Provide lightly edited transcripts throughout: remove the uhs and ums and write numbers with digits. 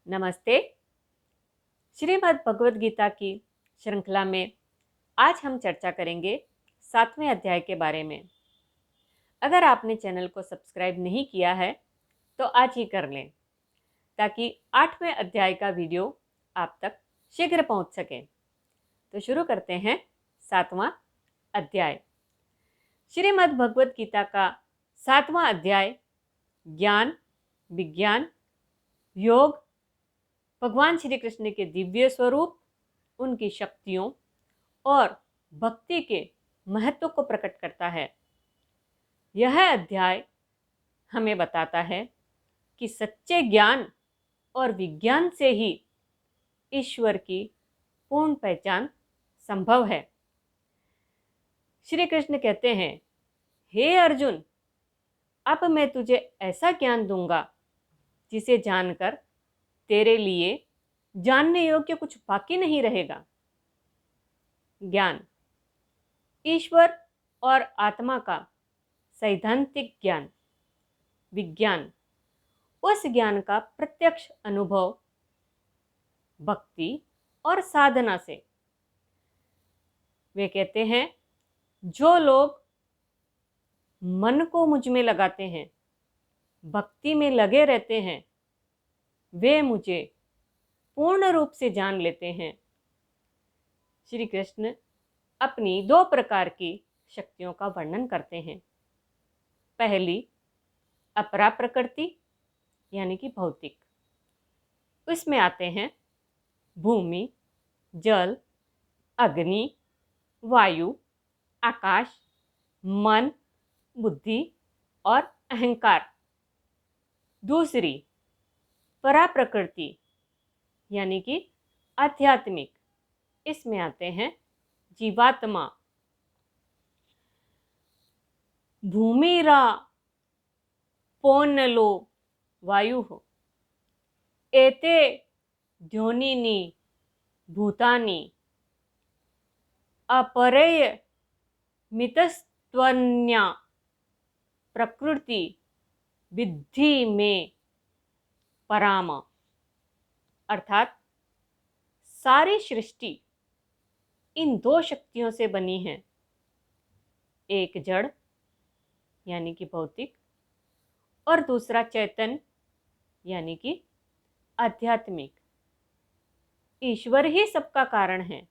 नमस्ते। श्रीमद् भगवद गीता की श्रृंखला में आज हम चर्चा करेंगे 7वें अध्याय के बारे में। अगर आपने चैनल को सब्सक्राइब नहीं किया है तो आज ही कर लें ताकि 8वें अध्याय का वीडियो आप तक शीघ्र पहुंच सके। तो शुरू करते हैं 7वां अध्याय। श्रीमद् भगवद गीता का 7वां अध्याय ज्ञान, विज्ञान, योग, भगवान श्री कृष्ण के दिव्य स्वरूप, उनकी शक्तियों और भक्ति के महत्व को प्रकट करता है। यह अध्याय हमें बताता है कि सच्चे ज्ञान और विज्ञान से ही ईश्वर की पूर्ण पहचान संभव है। श्री कृष्ण कहते हैं, हे अर्जुन, अब मैं तुझे ऐसा ज्ञान दूंगा जिसे जानकर तेरे लिए जानने योग्य कुछ बाकी नहीं रहेगा। ज्ञान, ईश्वर और आत्मा का सैद्धांतिक ज्ञान। विज्ञान, उस ज्ञान का प्रत्यक्ष अनुभव भक्ति और साधना से। वे कहते हैं, जो लोग मन को मुझ में लगाते हैं, भक्ति में लगे रहते हैं, वे मुझे पूर्ण रूप से जान लेते हैं। श्री कृष्ण अपनी 2 प्रकार की शक्तियों का वर्णन करते हैं। पहली अपरा प्रकृति यानी कि भौतिक। उसमें आते हैं भूमि, जल, अग्नि, वायु, आकाश, मन, बुद्धि और अहंकार। दूसरी परा प्रकृति यानी कि आध्यात्मिक। इसमें आते हैं जीवात्मा, भूमिरा पोन्नलो वायु, एते द्योनिनी भूतानि अपरेय मितस्त्वन्या प्रकृति विद्धि में पराम। अर्थात सारी सृष्टि इन 2 शक्तियों से बनी है, एक जड़ यानी कि भौतिक और दूसरा चैतन्य यानी कि आध्यात्मिक। ईश्वर ही सबका कारण है।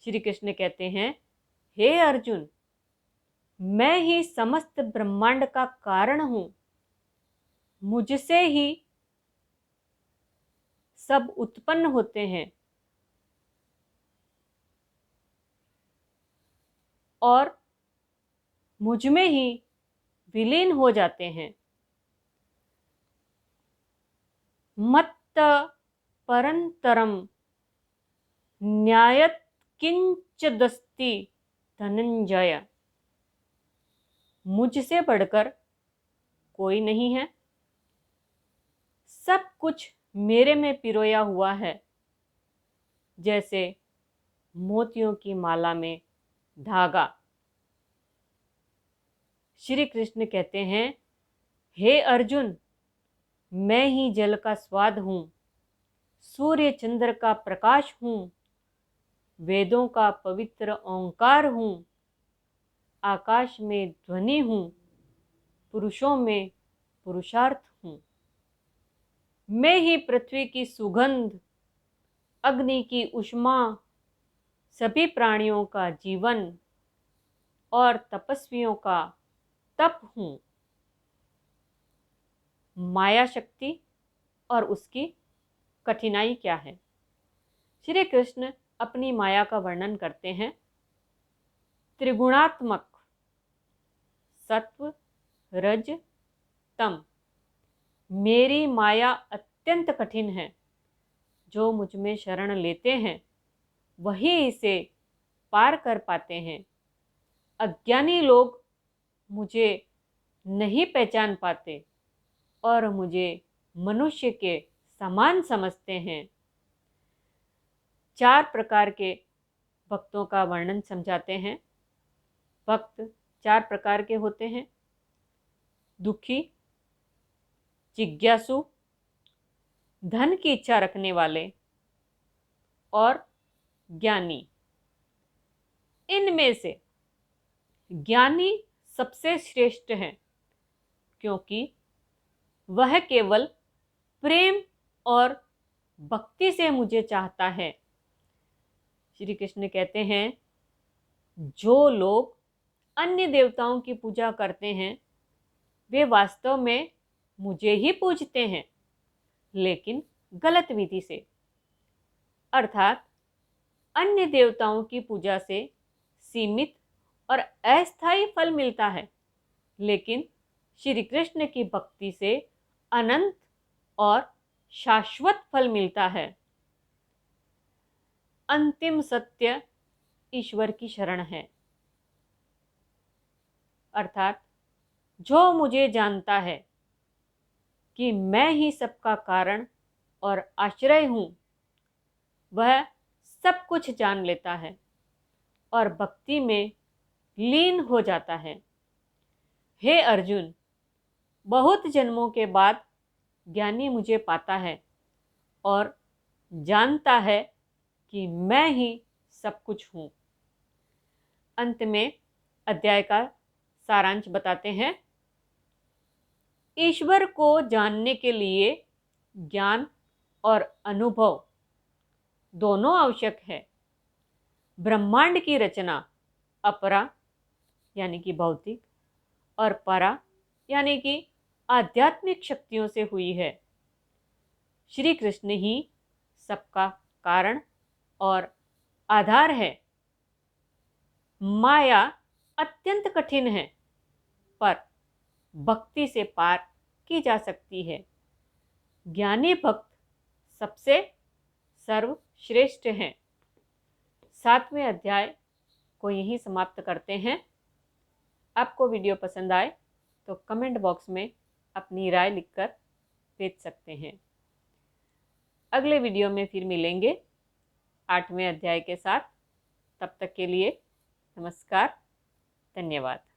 श्री कृष्ण कहते हैं, हे अर्जुन, मैं ही समस्त ब्रह्मांड का कारण हूं। मुझसे ही सब उत्पन्न होते हैं और मुझ में ही विलीन हो जाते हैं। मत्त परंतरम न्यायत किंचदस्ति धनंजय। मुझसे बढ़कर कोई नहीं है। सब कुछ मेरे में पिरोया हुआ है, जैसे मोतियों की माला में धागा। श्री कृष्ण कहते हैं, हे अर्जुन, मैं ही जल का स्वाद हूं, सूर्य चंद्र का प्रकाश हूं, वेदों का पवित्र ओंकार हूं, आकाश में ध्वनि हूं, पुरुषों में पुरुषार्थ हूं। मैं ही पृथ्वी की सुगंध, अग्नि की उष्मा, सभी प्राणियों का जीवन और तपस्वियों का तप हूं। माया शक्ति और उसकी कठिनाई क्या है? श्री कृष्ण अपनी माया का वर्णन करते हैं। त्रिगुणात्मक, सत्व, रज, तम। मेरी माया अत्यंत कठिन है। जो मुझ में शरण लेते हैं वही इसे पार कर पाते हैं। अज्ञानी लोग मुझे नहीं पहचान पाते और मुझे मनुष्य के समान समझते हैं। 4 प्रकार के भक्तों का वर्णन समझाते हैं। भक्त 4 प्रकार के होते हैं। दुखी, जिज्ञासु, धन की इच्छा रखने वाले और ज्ञानी। इनमें से ज्ञानी सबसे श्रेष्ठ है, क्योंकि वह केवल प्रेम और भक्ति से मुझे चाहता है। श्री कृष्ण कहते हैं, जो लोग अन्य देवताओं की पूजा करते हैं वे वास्तव में मुझे ही पूजते हैं, लेकिन गलत विधि से। अर्थात अन्य देवताओं की पूजा से सीमित और अस्थायी फल मिलता है, लेकिन श्री कृष्ण की भक्ति से अनंत और शाश्वत फल मिलता है। अंतिम सत्य ईश्वर की शरण है। अर्थात जो मुझे जानता है कि मैं ही सबका कारण और आश्रय हूँ, वह सब कुछ जान लेता है और भक्ति में लीन हो जाता है। हे अर्जुन, बहुत जन्मों के बाद ज्ञानी मुझे पाता है और जानता है कि मैं ही सब कुछ हूँ। अंत में अध्याय का सारांश बताते हैं। ईश्वर को जानने के लिए ज्ञान और अनुभव दोनों आवश्यक है। ब्रह्मांड की रचना अपरा यानी कि भौतिक और परा यानी कि आध्यात्मिक शक्तियों से हुई है। श्री कृष्ण ही सबका कारण और आधार है। माया अत्यंत कठिन है, पर भक्ति से पार की जा सकती है। ज्ञानी भक्त सबसे सर्वश्रेष्ठ हैं। 7वें अध्याय को यहीं समाप्त करते हैं। आपको वीडियो पसंद आए तो कमेंट बॉक्स में अपनी राय लिखकर भेज सकते हैं। अगले वीडियो में फिर मिलेंगे 8वें अध्याय के साथ। तब तक के लिए नमस्कार, धन्यवाद।